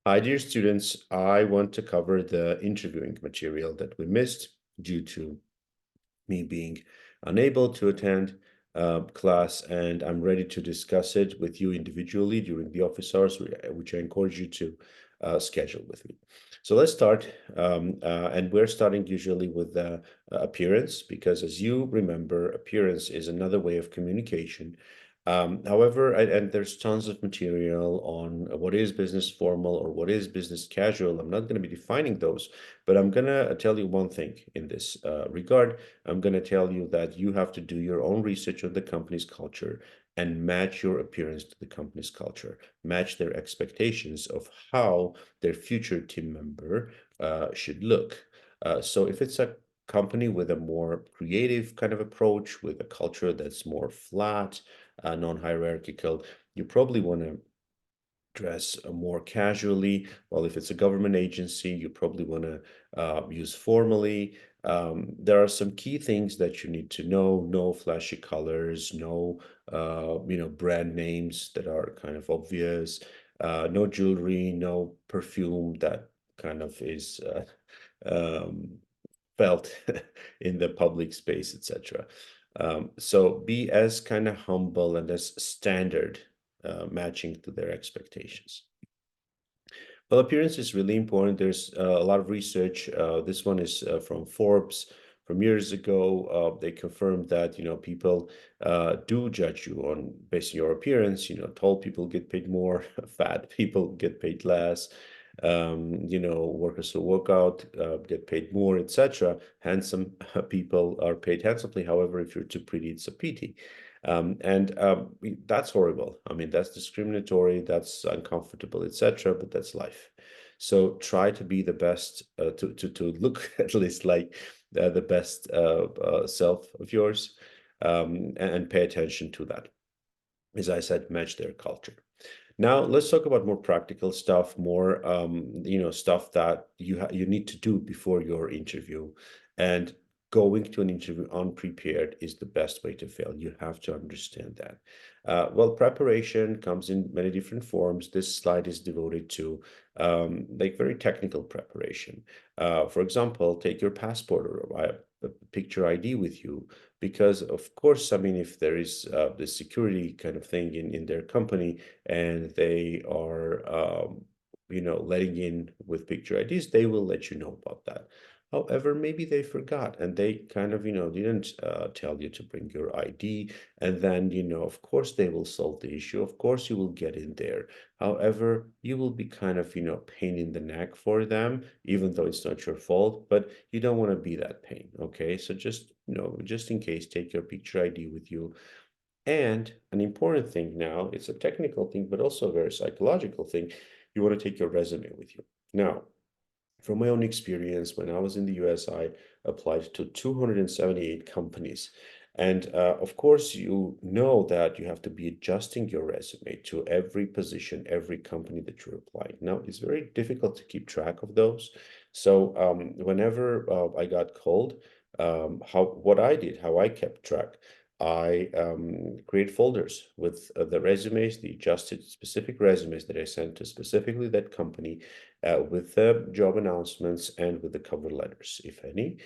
Hi, dear students. I want to cover the interviewing material that we missed due to me being unable to attend class, and I'm ready to discuss it with you individually during the office hours, which I encourage you to schedule with me. So let's start, and we're starting usually with the appearance, because as you remember, appearance is another way of communication. However, and there's tons of material on what is business formal or what is business casual. I'm not going to be defining those, but I'm going to tell you one thing in this regard. I'm going to tell you that you have to do your own research on the company's culture and match your appearance to the company's culture, match their expectations of how their future team member should look. So if it's a company with a more creative kind of approach, with a culture that's more flat, non-hierarchical, you probably want to dress more casually. While if it's a government agency, you probably want to use formally. There are some key things that you need to know. No flashy colors, no brand names that are kind of obvious, no jewelry, no perfume that kind of is um, felt in the public space, etc. So be as kind of humble and as standard, matching to their expectations. Well, appearance is really important. There's a lot of research. This one is from Forbes from years ago. They confirmed that people do judge you on based on your appearance. Tall people get paid more, fat people get paid less. Workers who work out get paid more, etc. Handsome people are paid handsomely. However, if you're too pretty, it's a pity. That's horrible. I mean, that's discriminatory, that's uncomfortable, etc. But that's life. So try to be the best, to look at least like the best self of yours, and pay attention to that. As I said, match their culture. Now let's talk about more practical stuff, more stuff that you need to do before your interview. And going to an interview unprepared is the best way to fail. You have to understand that. Well, preparation comes in many different forms. This slide is devoted to like very technical preparation. For example, take your passport or a picture ID with you, because of course, I mean, if there is the security kind of thing in their company, and they are letting in with picture IDs, they will let you know about that. However, maybe they forgot and they kind of didn't tell you to bring your ID, and then of course they will solve the issue. Of course you will get in there. However, you will be kind of pain in the neck for them, even though it's not your fault, but you don't want to be that pain. Okay, so just in case, take your picture ID with you. And an important thing now, it's a technical thing, but also a very psychological thing. You want to take your resume with you. Now, from my own experience, when I was in the US, I applied to 278 companies. And of course, you know that you have to be adjusting your resume to every position, every company that you're applying. Now, it's very difficult to keep track of those. So whenever I got called, how I kept track, I create folders with the resumes, the adjusted specific resumes that I sent to specifically that company, with the job announcements and with the cover letters, if any.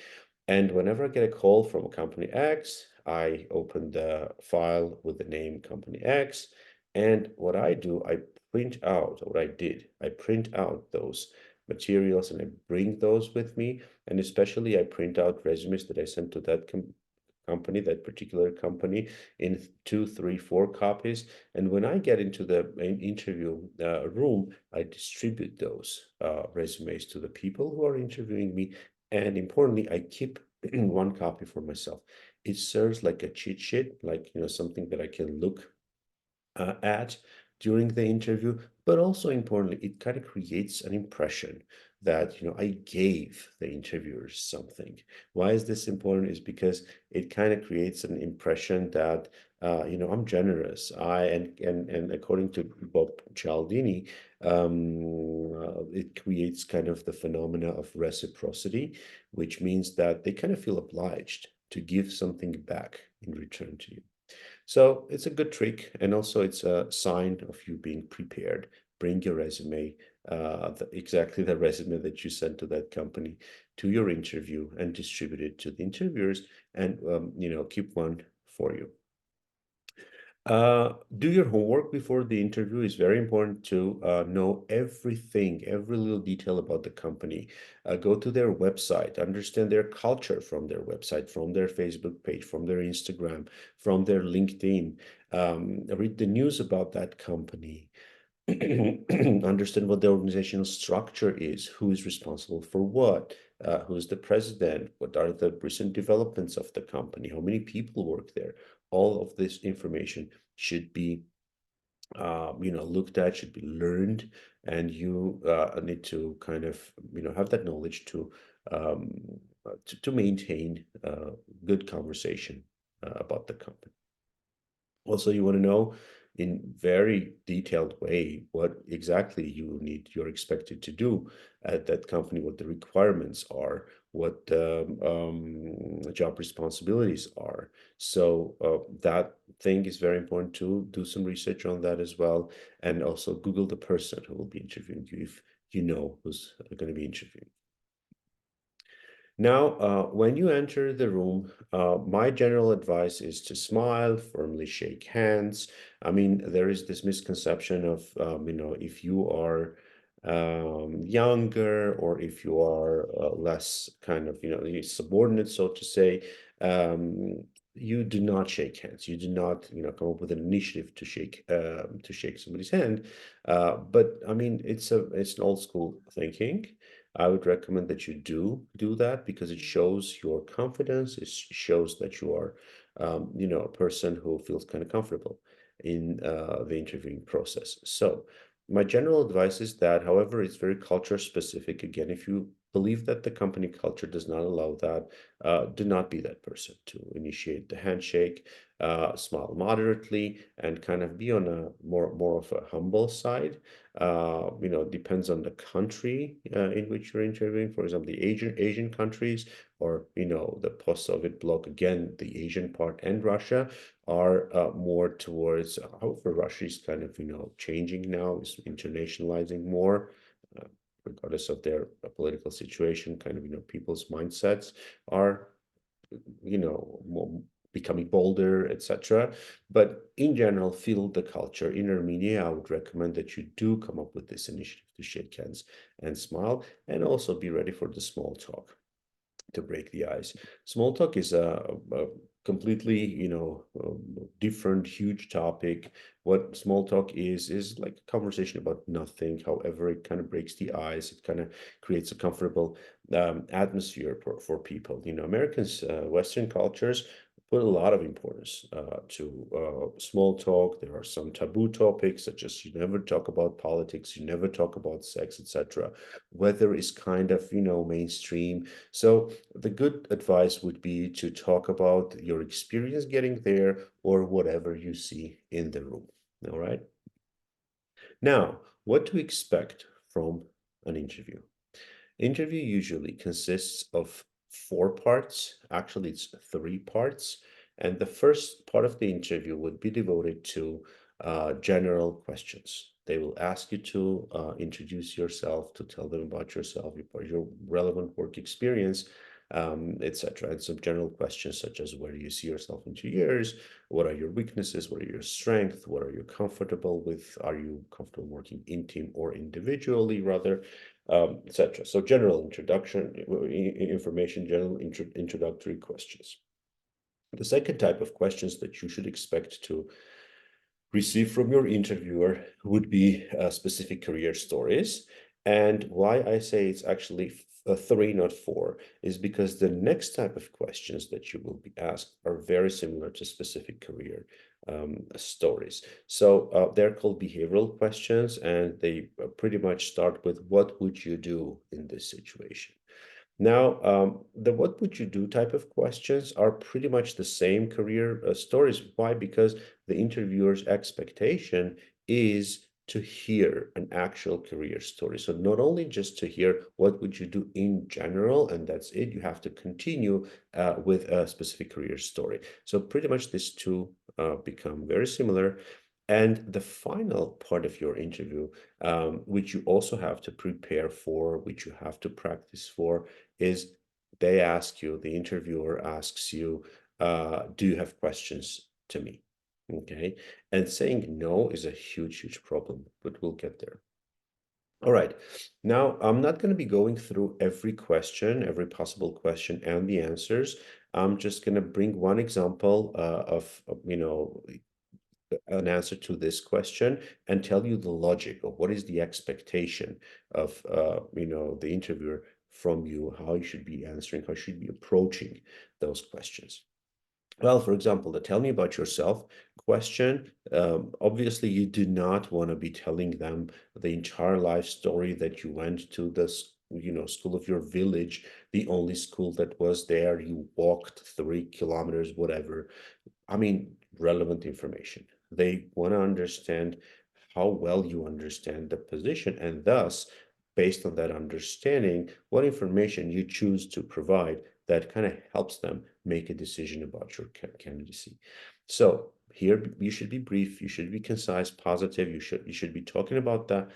And whenever I get a call from company X, I open the file with the name company X. And what I do, I print out, what I did, I print out those materials and I bring those with me. And especially I print out resumes that I sent to that company, that particular company, in 2, 3, 4 copies. And when I get into the interview room, I distribute those resumes to the people who are interviewing me. And importantly, I keep one copy for myself. It serves like a cheat sheet, like something that I can look at during the interview, but also importantly, it kind of creates an impression that I gave the interviewers something. Why is this important? Is because it kind of creates an impression that I'm generous. And according to Bob Cialdini, it creates kind of the phenomena of reciprocity, which means that they kind of feel obliged to give something back in return to you. So it's a good trick, and also it's a sign of you being prepared. Bring your resume, exactly the resume that you sent to that company, to your interview, and distribute it to the interviewers, and keep one for you. Do your homework before the interview. Is very important to know everything, every little detail about the company. Go to their website, understand their culture from their website, from their Facebook page, from their Instagram, from their LinkedIn. Read the news about that company. Understand what the organizational structure is, who is responsible for what, who is the president, what are the recent developments of the company, how many people work there. All of this information should be looked at, should be learned, and you need to kind of have that knowledge um, to maintain good conversation about the company. Also, you want to know in very detailed way what exactly you're expected to do at that company, what the requirements are, what job responsibilities are. So that thing is very important to do some research on that as well, and also Google the person who will be interviewing you if you know who's going to be interviewing. Now, when you enter the room, my general advice is to smile, firmly shake hands. I mean, there is this misconception of, if you are younger, or if you are less kind of, subordinate, so to say, you do not shake hands. You do not, come up with an initiative to shake somebody's hand. But I mean, it's an old school thinking. I would recommend that you do that, because it shows your confidence. It shows that you are, a person who feels kind of comfortable in the interviewing process. So my general advice is that, however, it's very culture specific. Again, if you believe that the company culture does not allow that, do not be that person to initiate the handshake. Smile moderately, and kind of be on a more of a humble side. Depends on the country in which you're interviewing. For example, the Asian countries, or the post-Soviet bloc, again, the Asian part, and Russia are more towards. However, Russia is kind of changing now, is internationalizing more. Uh, Regardless of their political situation, kind of people's mindsets are more becoming bolder, etc. But in general, feel the culture. In Armenia, I would recommend that you do come up with this initiative to shake hands and smile, and also be ready for the small talk to break the ice. Small talk is a completely, different, huge topic. What small talk is like a conversation about nothing. However, it kind of breaks the ice. It kind of creates a comfortable atmosphere for people. Americans, Western cultures put a lot of importance to small talk. There are some taboo topics, such as you never talk about politics, you never talk about sex, etc. Weather is kind of, mainstream. So the good advice would be to talk about your experience getting there, or whatever you see in the room. All right. Now, what to expect from an interview? Interview usually consists of 4 parts. Actually, it's 3 parts. And the first part of the interview would be devoted to general questions. They will ask you to introduce yourself, to tell them about yourself, your relevant work experience, etc. And some general questions, such as, where do you see yourself in 2 years? What are your weaknesses? What are your strengths? What are you comfortable with? Are you comfortable working in team or individually, rather? Etc. So general introduction, information, general introductory questions. The second type of questions that you should expect to receive from your interviewer would be specific career stories. And why I say it's actually 3, not 4, is because the next type of questions that you will be asked are very similar to specific career stories. So they're called behavioral questions, and they pretty much start with, what would you do in this situation? Now, the what would you do type of questions are pretty much the same career stories. Why? Because the interviewer's expectation is to hear an actual career story. So not only just to hear what would you do in general, and that's it, you have to continue with a specific career story. So pretty much these two become very similar. And the final part of your interview, which you also have to prepare for, which you have to practice for, is they ask you, the interviewer asks you, do you have questions to me? Okay. And saying no is a huge, huge problem, but we'll get there. All right. Now, I'm not going to be going through every question, every possible question and the answers. I'm just going to bring one example of an answer to this question and tell you the logic of what is the expectation of, the interviewer from you, how you should be answering, how you should be approaching those questions. Well, for example, the tell me about yourself question, obviously you do not want to be telling them the entire life story that you went to the school of your village, the only school that was there, you walked 3 kilometers, whatever. I mean, relevant information. They want to understand how well you understand the position, and thus, based on that understanding, what information you choose to provide that kind of helps them make a decision about your candidacy. So here you should be brief, you should be concise, positive. You should be talking about the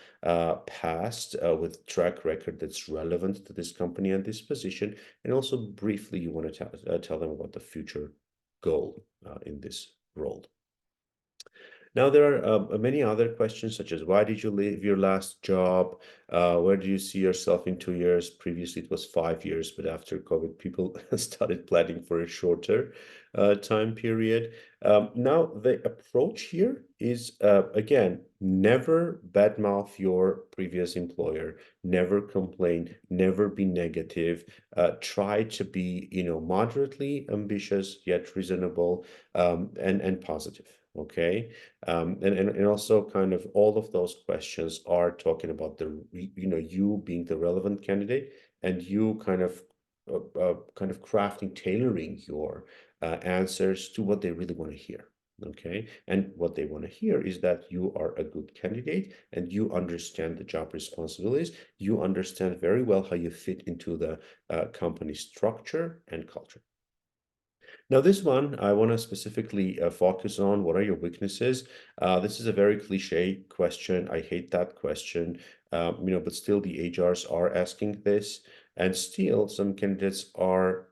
past with track record that's relevant to this company and this position, and also briefly you want to tell them about the future goal in this role. Now, there are many other questions, such as why did you leave your last job? Where do you see yourself in 2 years? Previously, it was 5 years, but after COVID, people started planning for a shorter time period. Now, the approach here is, again, never badmouth your previous employer, never complain, never be negative. Try to be, moderately ambitious, yet reasonable, and positive. Okay. And also kind of all of those questions are talking about you being the relevant candidate, and you kind of crafting, tailoring your answers to what they really want to hear. Okay. And what they want to hear is that you are a good candidate and you understand the job responsibilities. You understand very well how you fit into the company structure and culture. Now, this one, I want to specifically focus on what are your weaknesses. This is a very cliche question. I hate that question, but still the HRs are asking this, and still some candidates are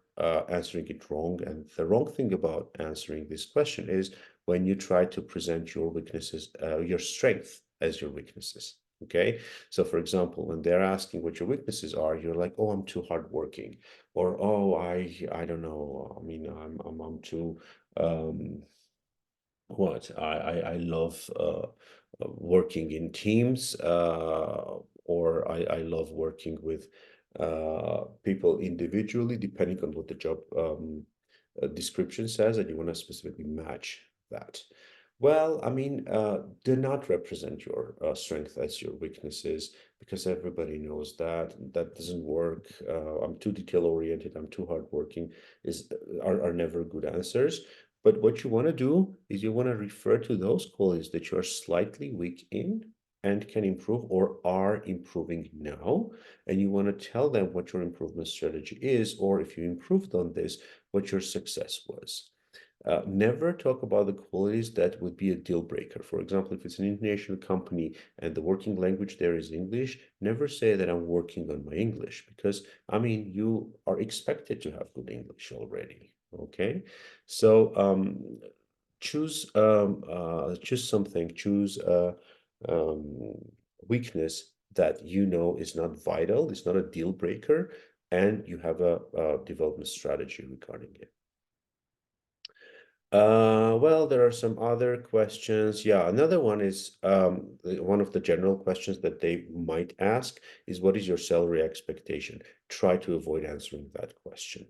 answering it wrong. And the wrong thing about answering this question is when you try to present your weaknesses, your strength as your weaknesses. Okay. So for example, when they're asking what your weaknesses are, you're like, oh, I'm too hardworking, or oh, I don't know, I mean, I'm too um what I love working in teams, or I love working with people individually, depending on what the job description says, and you want to specifically match that. Well, I mean, do not represent your strength as your weaknesses, because everybody knows that that doesn't work. I'm too detail oriented, I'm too hardworking are never good answers. But what you want to do is you want to refer to those qualities that you are slightly weak in and can improve or are improving now. And you want to tell them what your improvement strategy is, or if you improved on this, what your success was. Never talk about the qualities that would be a deal breaker. For example, if it's an international company and the working language there is English, never say that I'm working on my English, because I mean, you are expected to have good English already. Okay. So choose something, choose a um, weakness that you know is not vital, it's not a deal breaker, and you have a development strategy regarding it. Well, there are some other questions. Yeah, another one is one of the general questions that they might ask is, what is your salary expectation? Try to avoid answering that question.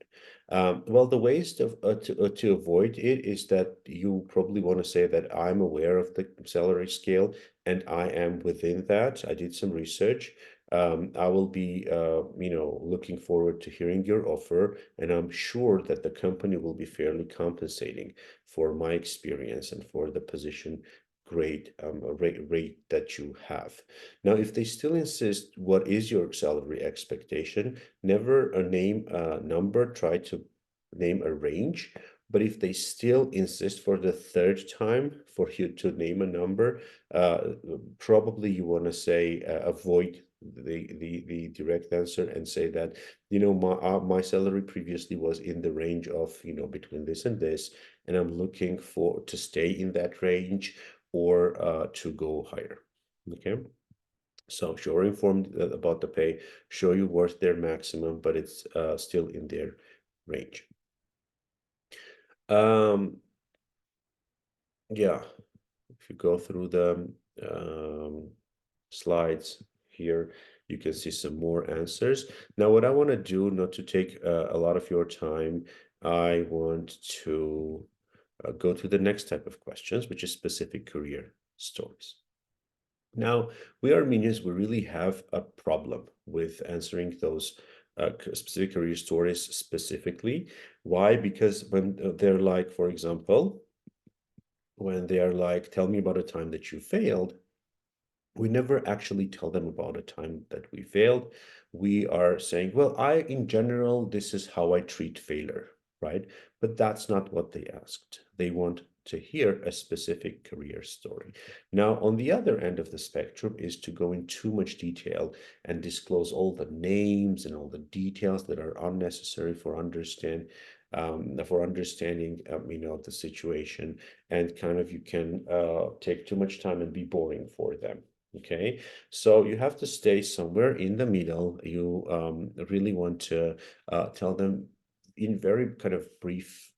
Well, the ways to avoid it is that you probably want to say that I'm aware of the salary scale and I am within that. I did some research. I will be, looking forward to hearing your offer, and I'm sure that the company will be fairly compensating for my experience and for the position grade rate that you have. Now, if they still insist, what is your salary expectation? Never name a number, try to name a range. But if they still insist for the third time for you to name a number, probably you want to say avoid the direct answer and say that, you know, my salary previously was in the range of, you know, between this and this, and I'm looking for to stay in that range or to go higher. Okay. So sure, informed about the pay, show you worth their maximum, but it's still in their range. Yeah, if you go through the slides here, you can see some more answers. Now, what I want to do, not to take a lot of your time, I want to go to the next type of questions, which is specific career stories. Now, we Armenians, we really have a problem with answering those specific career stories specifically. Why? Because when they're like, for example, when they are like, tell me about a time that you failed, we never actually tell them about a time that we failed. We are saying, well, in general, this is how I treat failure, right? But that's not what they asked. They want to hear a specific career story. Now, on the other end of the spectrum is to go in too much detail and disclose all the names and all the details that are unnecessary for understanding, you know, the situation, and kind of you can take too much time and be boring for them. Okay, so you have to stay somewhere in the middle. You really want to tell them in very kind of brief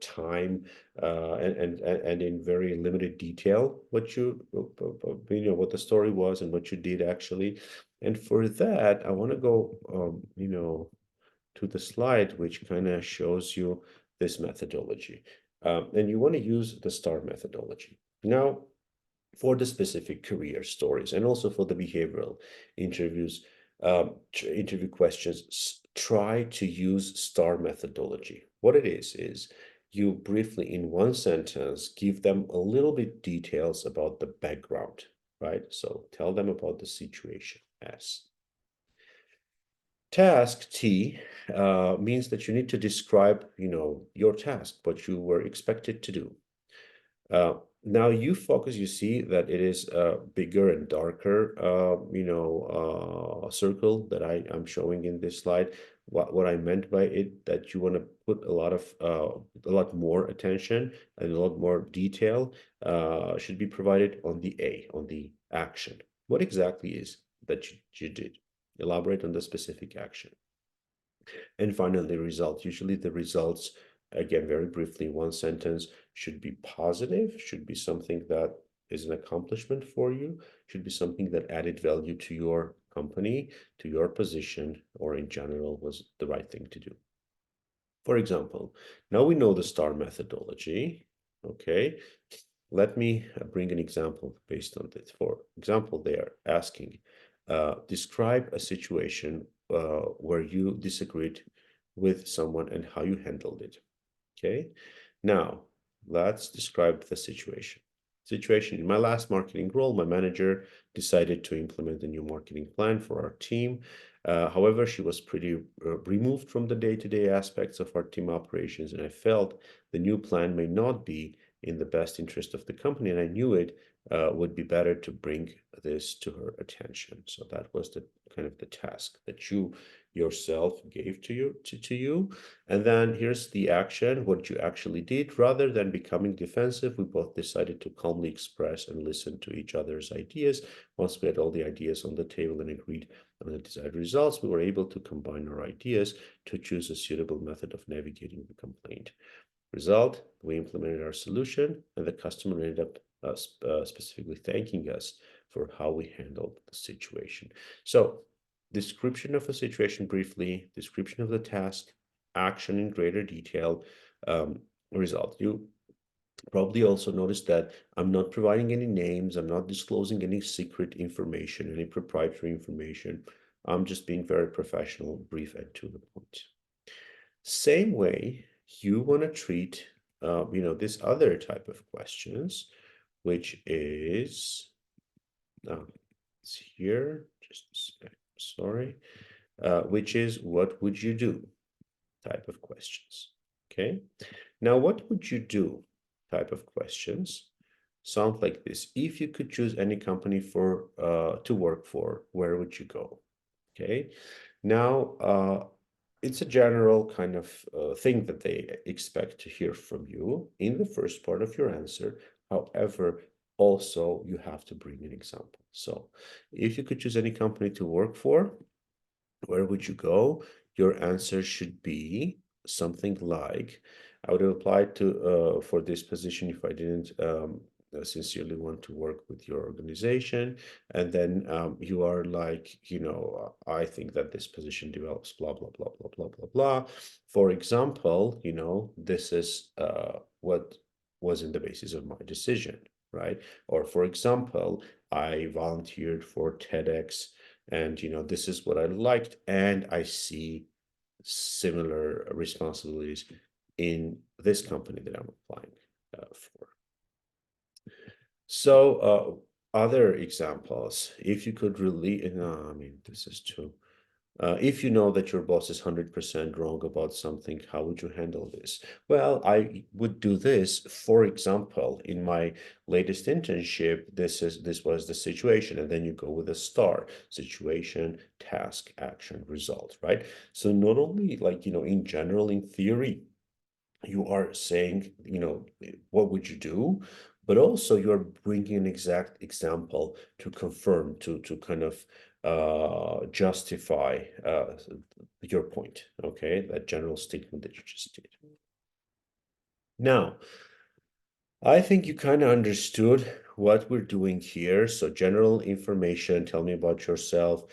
time and in very limited detail what you know, what the story was and what you did actually. And for that, I want to go you know, to the slide which kind of shows you this methodology, and you want to use the STAR methodology. Now, for the specific career stories and also for the behavioral interviews, interview questions, try to use STAR methodology. What it is you briefly in one sentence give them a little bit details about the background, right? So tell them about the situation. S. Task T means that you need to describe, you know, your task, what you were expected to do. Now you focus, you see that it is a bigger and darker, you know, circle that I'm showing in this slide. What I meant by it, that you want to put a lot more attention and a lot more detail should be provided on the A, on the action. What exactly is that you did? Elaborate on the specific action. And finally, the result. Usually the results, again, very briefly, one sentence, should be positive, should be something that is an accomplishment for you, should be something that added value to your company, to your position, or in general was the right thing to do. For example, now we know the STAR methodology. Okay, let me bring an example based on this. For example, they are asking, describe a situation where you disagreed with someone and how you handled it. Okay, now let's describe the situation. In my last marketing role, my manager decided to implement a new marketing plan for our team. However, she was pretty removed from the day-to-day aspects of our team operations, and I felt the new plan may not be in the best interest of the company, and I knew it would be better to bring this to her attention. So that was the kind of the task that you yourself gave to you. And then here's the action, what you actually did. Rather than becoming defensive, we both decided to calmly express and listen to each other's ideas. Once we had all the ideas on the table and agreed on the desired results, we were able to combine our ideas to choose a suitable method of navigating the complaint. Result, we implemented our solution, and the customer ended up specifically thanking us for how we handled the situation. So, description of a situation briefly, description of the task, action in greater detail, result. You probably also noticed that I'm not providing any names, I'm not disclosing any secret information, any proprietary information. I'm just being very professional, brief, and to the point. Same way, you want to treat, you know, this other type of questions which is, it's here, just a sec, sorry, which is what would you do type of questions. Okay, now what would you do type of questions sound like this. If you could choose any company for to work for, where would you go? Okay, now it's a general kind of thing that they expect to hear from you in the first part of your answer. However, also you have to bring an example. So if you could choose any company to work for, where would you go? Your answer should be something like, I would have applied to for this position if I didn't sincerely want to work with your organization. And then you are like, I think that this position develops blah, blah, blah, blah, blah, blah, blah. For example, this is what was in the basis of my decision, right? Or for example, I volunteered for TEDx, and this is what I liked, and I see similar responsibilities in this company that I'm applying for. So other examples, if you could really, no, I mean, this is too. If you know that your boss is 100% wrong about something, how would you handle this? Well, I would do this. For example, in my latest internship, this was the situation, and then you go with a star: situation, task, action, result, right? So not only like, in general, in theory, you are saying, what would you do? But also you're bringing an exact example to confirm, to kind of justify your point, okay? That general statement that you just did. Now, I think you kind of understood what we're doing here. So general information, tell me about yourself.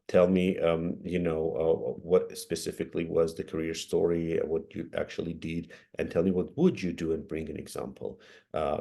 Tell me, what specifically was the career story, what you actually did, and tell me what would you do, and bring an example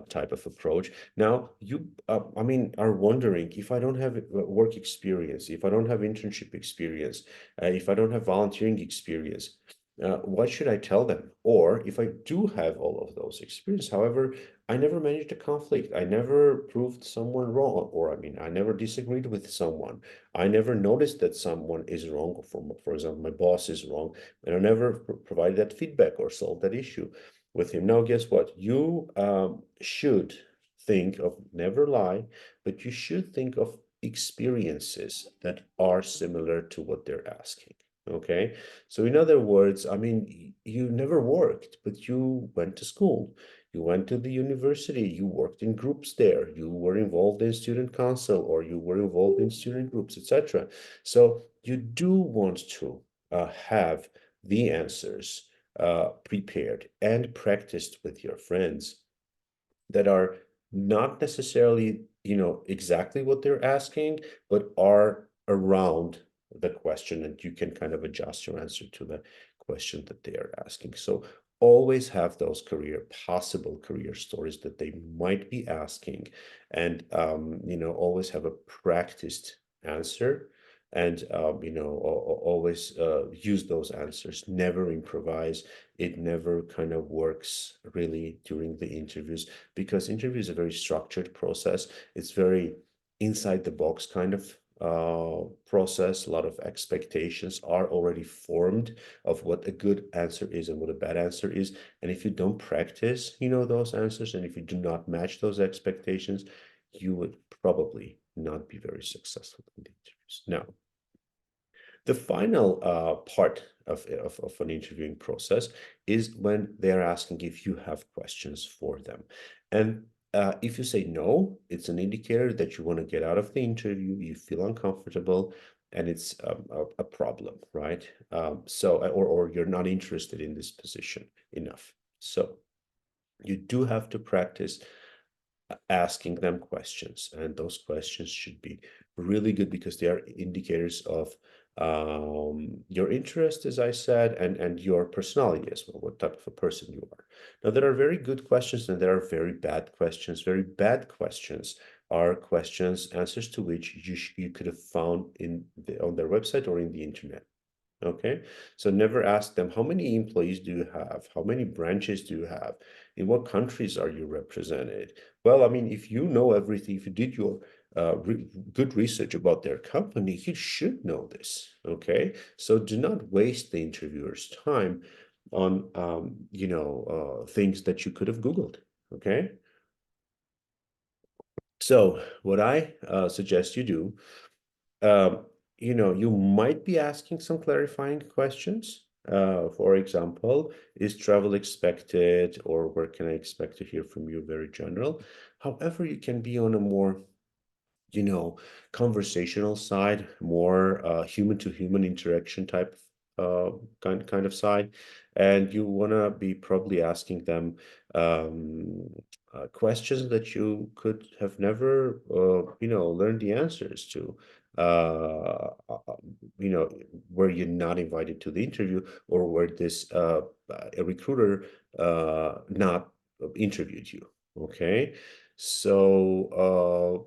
type of approach. Now, you, I mean, are wondering, if I don't have work experience, if I don't have internship experience, if I don't have volunteering experience, what should I tell them? Or if I do have all of those experiences, however, I never managed a conflict, I never proved someone wrong, or I mean, I never disagreed with someone, I never noticed that someone is wrong, for example, my boss is wrong, and I never provided that feedback or solved that issue with him. Now, guess what? You should think of, never lie, but you should think of experiences that are similar to what they're asking. Okay, so in other words, I mean, you never worked, but you went to school, you went to the university, you worked in groups there, you were involved in student council, or you were involved in student groups, etc. So you do want to have the answers prepared and practiced with your friends that are not necessarily, exactly what they're asking, but are around the question, and you can kind of adjust your answer to the question that they are asking. So always have those possible career stories that they might be asking, and always have a practiced answer, and always use those answers. Never improvise. It never kind of works really during the interviews, because interview is a very structured process. It's very inside the box kind of process. A lot of expectations are already formed of what a good answer is and what a bad answer is. And if you don't practice, those answers, and if you do not match those expectations, you would probably not be very successful in the interviews. Now, the final part of an interviewing process is when they're asking if you have questions for them. And if you say no, it's an indicator that you want to get out of the interview, you feel uncomfortable, and it's a problem, right? Or you're not interested in this position enough. So you do have to practice asking them questions, and those questions should be really good, because they are indicators of your interest, as I said, and your personality as well, what type of a person you are. Now, there are very good questions and there are very bad questions. Very bad questions are questions, answers to which you could have found on their website or in the internet. Okay, so never ask them, how many employees do you have? How many branches do you have? In what countries are you represented? Well, I mean, if you know everything, if you did your good research about their company, you should know this. Okay, so do not waste the interviewer's time on things that you could have Googled. Okay, so what I suggest you do, um, you might be asking some clarifying questions. For example, is travel expected, or where can I expect to hear from you? Very general. However, you can be on a more you know, conversational side, more human to human interaction type kind of side, and you want to be probably asking them um, questions that you could have never learned the answers to. Uh, uh, uh, where you're not invited to the interview, or where this a recruiter not interviewed you. Okay, so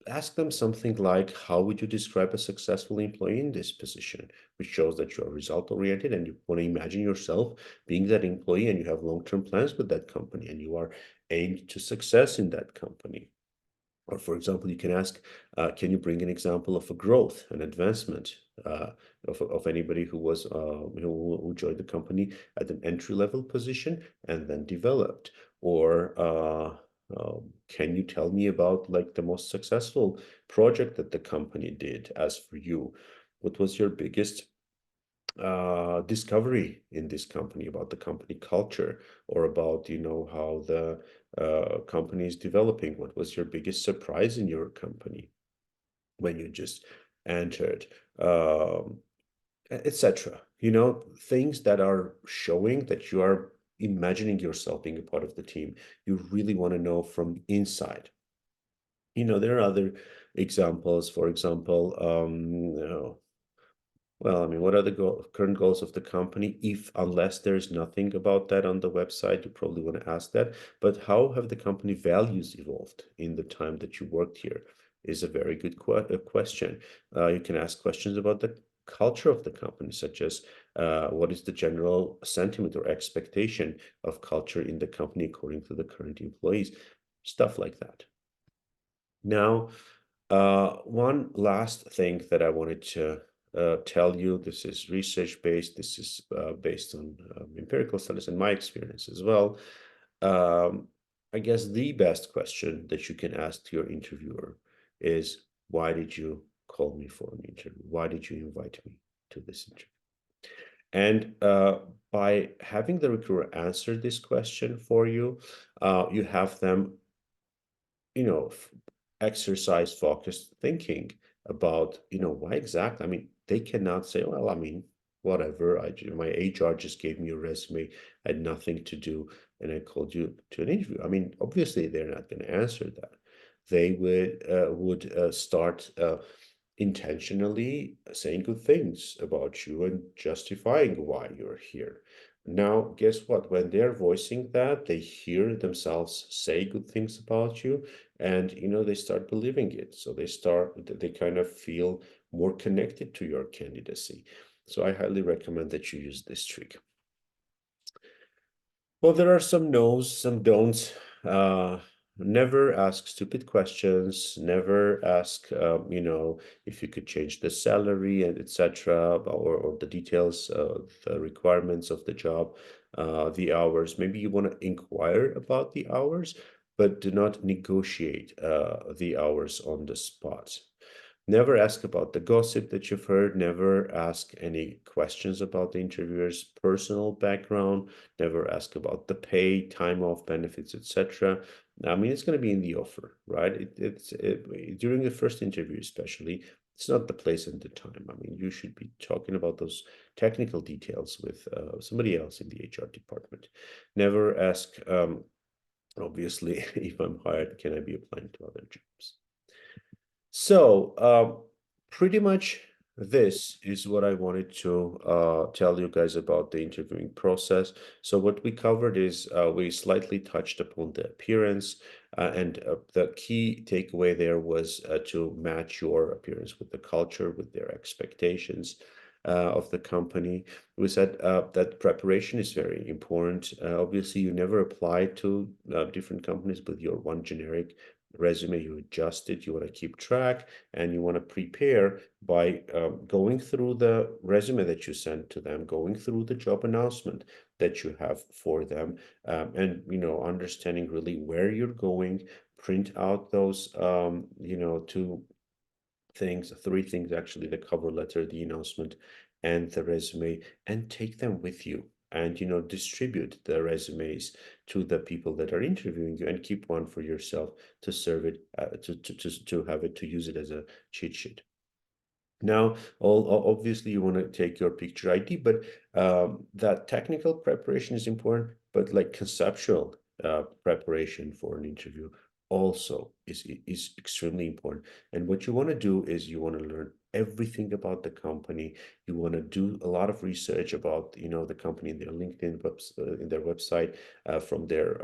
ask them something like, how would you describe a successful employee in this position? Which shows that you are result oriented and you want to imagine yourself being that employee, and you have long-term plans with that company, and you are aimed to success in that company. Or, for example, you can ask, can you bring an example of a growth, an advancement of anybody who was who joined the company at an entry-level position and then developed? Or can you tell me about like the most successful project that the company did? As for you, what was your biggest discovery in this company, about the company culture, or about how the company is developing? What was your biggest surprise in your company when you just entered, um, etc. Things that are showing that you are imagining yourself being a part of the team. You really want to know from inside. There are other examples. For example, well, I mean, what are the current goals of the company? Unless there's nothing about that on the website, you probably want to ask that. But how have the company values evolved in the time that you worked here? Is a very good question. You can ask questions about the culture of the company, such as what is the general sentiment or expectation of culture in the company according to the current employees, stuff like that. Now, one last thing that I wanted to tell you, this is research based, this is based on empirical studies and my experience as well. Um, I guess the best question that you can ask to your interviewer is, why did you call me for an interview? Why did you invite me to this interview? And by having the recruiter answer this question for you, you have them you know, exercise focused thinking about, why exactly. I mean, they cannot say, well, I mean, whatever, my HR just gave me a resume, I had nothing to do, and I called you to an interview. I mean, obviously, they're not going to answer that. They would start intentionally saying good things about you and justifying why you're here. Now, guess what? When they're voicing that, they hear themselves say good things about you, and they start believing it. So they kind of feel more connected to your candidacy. So I highly recommend that you use this trick. Well, there are some no's, some don'ts. Never ask stupid questions. Never ask, if you could change the salary and etc., or the details, the requirements of the job, the hours. Maybe you want to inquire about the hours, but do not negotiate the hours on the spot. Never ask about the gossip that you've heard. Never ask any questions about the interviewer's personal background. Never ask about the pay, time off, benefits, etc. I mean, it's going to be in the offer, right? During the first interview, especially, it's not the place and the time. I mean, you should be talking about those technical details with somebody else in the HR department. Never ask, obviously, if I'm hired, can I be applying to other jobs? So, pretty much this is what I wanted to tell you guys about the interviewing process. So what we covered is we slightly touched upon the appearance, and the key takeaway there was to match your appearance with the culture, with their expectations. of the company. We said that preparation is very important. Obviously, you never apply to different companies with your one generic resume. You adjust it, you want to keep track, and you want to prepare by going through the resume that you sent to them, going through the job announcement that you have for them, and understanding really where you're going. Print out those three things actually: the cover letter, the announcement, and the resume, and take them with you, and distribute the resumes to the people that are interviewing you, and keep one for yourself to serve it, to have it, to use it as a cheat sheet. Now, obviously, you want to take your picture ID, but that technical preparation is important, but like conceptual preparation for an interview also is extremely important. And what you want to do is you want to learn everything about the company. You want to do a lot of research about the company in their LinkedIn in their website, from their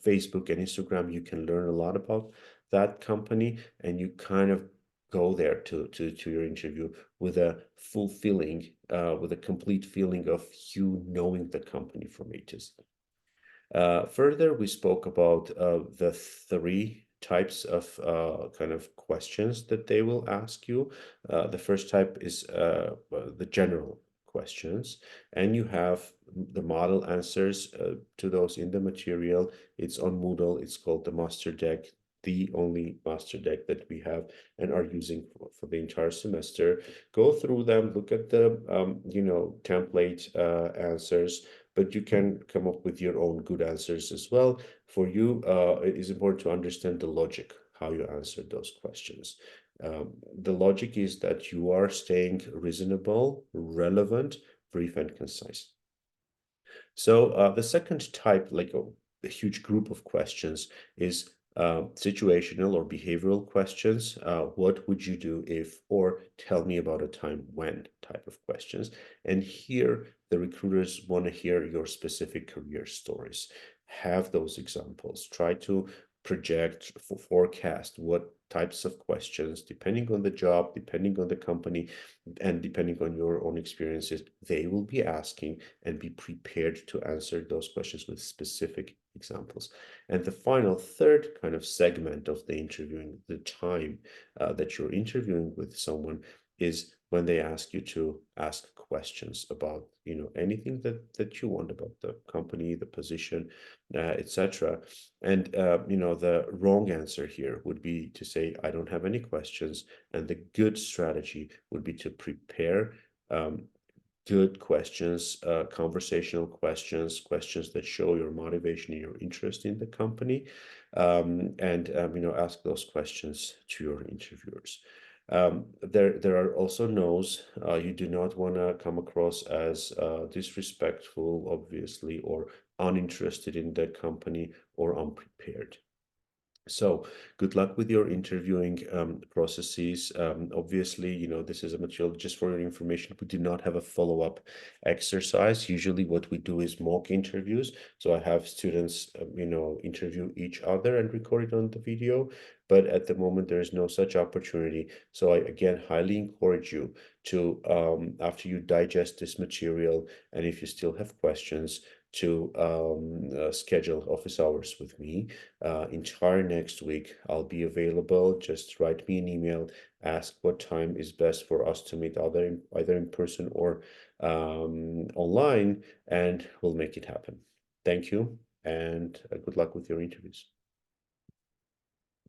Facebook and Instagram. You can learn a lot about that company, and you kind of go there to your interview with a full feeling, with a complete feeling of you knowing the company from A to Z. Further, we spoke about the three types of kind of questions that they will ask you. The first type is the general questions, and you have the model answers to those in the material. It's on Moodle. It's called the Master Deck, the only master deck that we have and are using for the entire semester. Go through them, look at the template answers, but you can come up with your own good answers as well. For you, it is important to understand the logic, how you answer those questions. The logic is that you are staying reasonable, relevant, brief, and concise. So the second type, like a huge group of questions, is situational or behavioral questions. What would you do if, or tell me about a time when type of questions. And here the recruiters want to hear your specific career stories. Have those examples. Try to project, forecast what types of questions, depending on the job, depending on the company, and depending on your own experiences, they will be asking, and be prepared to answer those questions with specific examples. And the final third kind of segment of the interviewing, the time that you're interviewing with someone, is when they ask you to ask questions about anything that you want about the company, the position, etc. And the wrong answer here would be to say, I don't have any questions. And the good strategy would be to prepare good questions, conversational questions, questions that show your motivation and your interest in the company, and ask those questions to your interviewers. There are also no's. You do not want to come across as disrespectful, obviously, or uninterested in the company, or unprepared. So good luck with your interviewing processes. Obviously, this is a material just for your information. We do not have a follow-up exercise. Usually what we do is mock interviews. So I have students, interview each other and record it on the video. But at the moment, there is no such opportunity. So I, again, highly encourage you to, after you digest this material, and if you still have questions, to schedule office hours with me. Entire next week, I'll be available. Just write me an email, ask what time is best for us to meet, either in person or online, and we'll make it happen. Thank you, and good luck with your interviews.